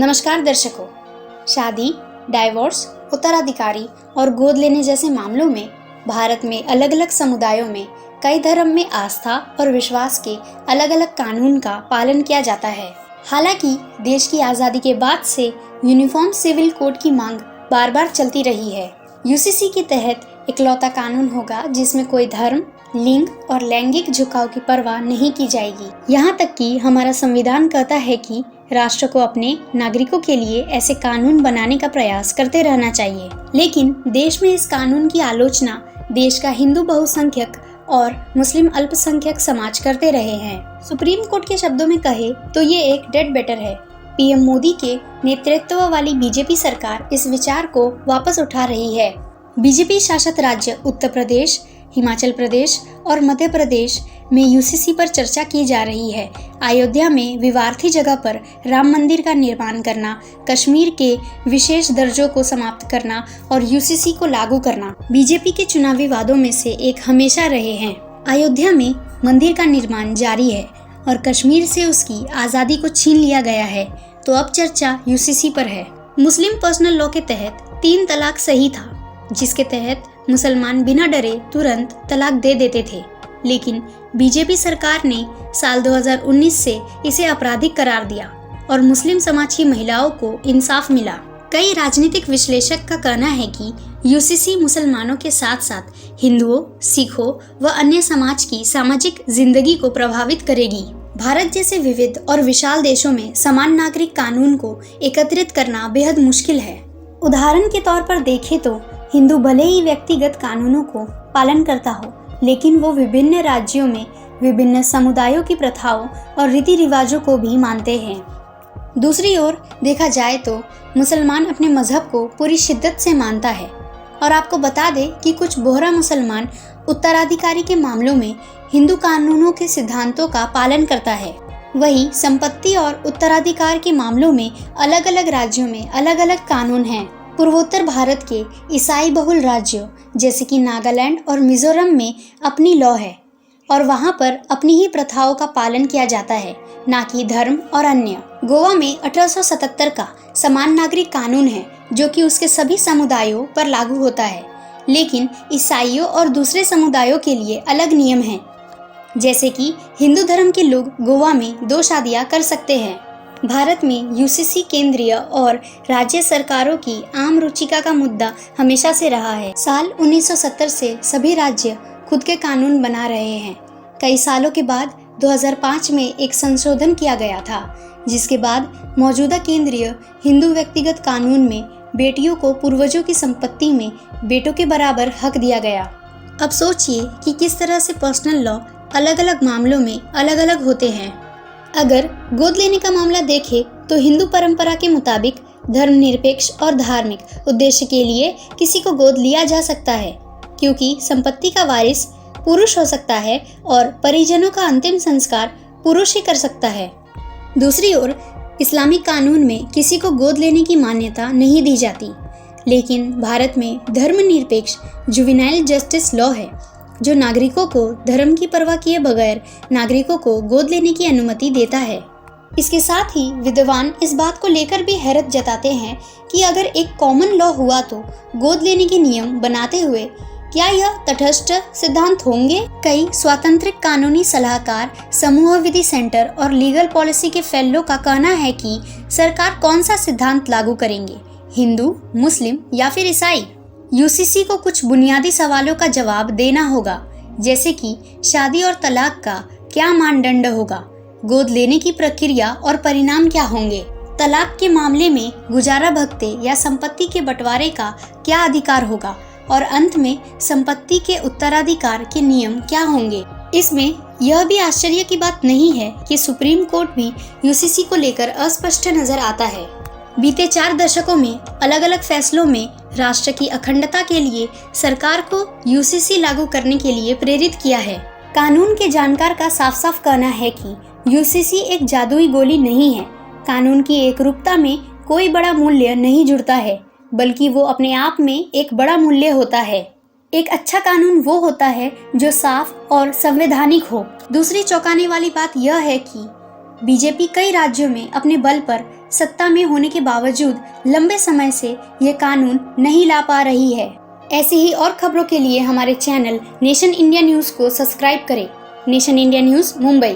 नमस्कार दर्शकों। शादी, डाइवोर्स, उत्तराधिकारी और गोद लेने जैसे मामलों में भारत में अलग अलग समुदायों में कई धर्म में आस्था और विश्वास के अलग अलग कानून का पालन किया जाता है। हालांकि देश की आज़ादी के बाद से यूनिफॉर्म सिविल कोड की मांग बार बार चलती रही है। यूसीसी के तहत इकलौता कानून होगा जिसमें कोई धर्म, लिंग और लैंगिक झुकाव की परवाह नहीं की जाएगी। यहाँ तक कि हमारा संविधान कहता है कि राष्ट्र को अपने नागरिकों के लिए ऐसे कानून बनाने का प्रयास करते रहना चाहिए। लेकिन देश में इस कानून की आलोचना देश का हिंदू बहुसंख्यक और मुस्लिम अल्पसंख्यक समाज करते रहे हैं। सुप्रीम कोर्ट के शब्दों में कहे तो ये एक डेड बेटर है। पीएम मोदी के नेतृत्व वाली बीजेपी सरकार इस विचार को वापस उठा रही है। बीजेपी शासित राज्य उत्तर प्रदेश, हिमाचल प्रदेश और मध्य प्रदेश में यूसीसी पर चर्चा की जा रही है। अयोध्या में विवादित जगह पर राम मंदिर का निर्माण करना, कश्मीर के विशेष दर्जों को समाप्त करना और यूसीसी को लागू करना बीजेपी के चुनावी वादों में से एक हमेशा रहे हैं। अयोध्या में मंदिर का निर्माण जारी है और कश्मीर से उसकी आज़ादी को छीन लिया गया है, तो अब चर्चा यूसीसी पर है। मुस्लिम पर्सनल लॉ के तहत 3 तलाक सही था, जिसके तहत मुसलमान बिना डरे तुरंत तलाक दे देते थे। लेकिन बीजेपी सरकार ने साल 2019 से इसे आपराधिक करार दिया और मुस्लिम समाज की महिलाओं को इंसाफ मिला। कई राजनीतिक विश्लेषक का कहना है कि यूसीसी मुसलमानों के साथ साथ हिंदुओं, सिखों व अन्य समाज की सामाजिक जिंदगी को प्रभावित करेगी। भारत जैसे विविध और विशाल देशों में समान नागरिक कानून को एकत्रित करना बेहद मुश्किल है। उदाहरण के तौर पर देखें तो हिंदू भले ही व्यक्तिगत कानूनों को पालन करता हो, लेकिन वो विभिन्न राज्यों में विभिन्न समुदायों की प्रथाओं और रीति रिवाजों को भी मानते हैं। दूसरी ओर देखा जाए तो मुसलमान अपने मजहब को पूरी शिद्दत से मानता है और आपको बता दें कि कुछ बोहरा मुसलमान उत्तराधिकारी के मामलों में हिंदू कानूनों के सिद्धांतों का पालन करता है। वहीं संपत्ति और उत्तराधिकार के मामलों में अलग अलग राज्यों में अलग अलग कानून हैं। पूर्वोत्तर भारत के ईसाई बहुल राज्यों जैसे कि नागालैंड और मिजोरम में अपनी लॉ है और वहां पर अपनी ही प्रथाओं का पालन किया जाता है, ना कि धर्म और अन्य। गोवा में 1877 का समान नागरिक कानून है जो कि उसके सभी समुदायों पर लागू होता है, लेकिन ईसाइयों और दूसरे समुदायों के लिए अलग नियम हैं। जैसे कि हिंदू धर्म के लोग गोवा में 2 शादियां कर सकते हैं। भारत में यूसीसी केंद्रीय और राज्य सरकारों की आम रुचिका का मुद्दा हमेशा से रहा है। साल 1970 से सभी राज्य खुद के कानून बना रहे हैं। कई सालों के बाद 2005 में एक संशोधन किया गया था, जिसके बाद मौजूदा केंद्रीय हिंदू व्यक्तिगत कानून में बेटियों को पूर्वजों की संपत्ति में बेटों के बराबर हक दिया गया। अब सोचिए कि किस तरह से पर्सनल लॉ अलग अलग मामलों में अलग अलग होते हैं। अगर गोद लेने का मामला देखें तो हिंदू परंपरा के मुताबिक धर्मनिरपेक्ष और धार्मिक उद्देश्य के लिए किसी को गोद लिया जा सकता है, क्योंकि संपत्ति का वारिस पुरुष हो सकता है और परिजनों का अंतिम संस्कार पुरुष ही कर सकता है। दूसरी ओर इस्लामिक कानून में किसी को गोद लेने की मान्यता नहीं दी जाती, लेकिन भारत में धर्मनिरपेक्ष जुवेनाइल जस्टिस लॉ है जो नागरिकों को धर्म की परवाह किए बगैर नागरिकों को गोद लेने की अनुमति देता है। इसके साथ ही विद्वान इस बात को लेकर भी हैरत जताते हैं कि अगर एक कॉमन लॉ हुआ तो गोद लेने के नियम बनाते हुए क्या यह तटस्थ सिद्धांत होंगे? कई स्वातंत्रिक कानूनी सलाहकार, समूह विधि सेंटर और लीगल पॉलिसी के फेलो का कहना है कि सरकार कौन सा सिद्धांत लागू करेंगे, हिंदू, मुस्लिम या फिर ईसाई। यूसीसी को कुछ बुनियादी सवालों का जवाब देना होगा, जैसे कि शादी और तलाक का क्या मानदंड होगा, गोद लेने की प्रक्रिया और परिणाम क्या होंगे, तलाक के मामले में गुजारा भत्ते या संपत्ति के बंटवारे का क्या अधिकार होगा और अंत में संपत्ति के उत्तराधिकार के नियम क्या होंगे। इसमें यह भी आश्चर्य की बात नहीं है कि सुप्रीम कोर्ट भी यूसीसी को लेकर अस्पष्ट नजर आता है। बीते 4 दशकों में अलग अलग फैसलों में राष्ट्र की अखंडता के लिए सरकार को यूसीसी लागू करने के लिए प्रेरित किया है। कानून के जानकार का साफ साफ कहना है कि यूसीसी एक जादुई गोली नहीं है। कानून की एकरूपता में कोई बड़ा मूल्य नहीं जुड़ता है, बल्कि वो अपने आप में एक बड़ा मूल्य होता है। एक अच्छा कानून वो होता है जो साफ और संवैधानिक हो। दूसरी चौंकाने वाली बात यह है कि बीजेपी कई राज्यों में अपने बल पर सत्ता में होने के बावजूद लंबे समय से ये कानून नहीं ला पा रही है। ऐसी ही और खबरों के लिए हमारे चैनल नेशन इंडिया न्यूज़ को सब्सक्राइब करें। Nation India news Mumbai.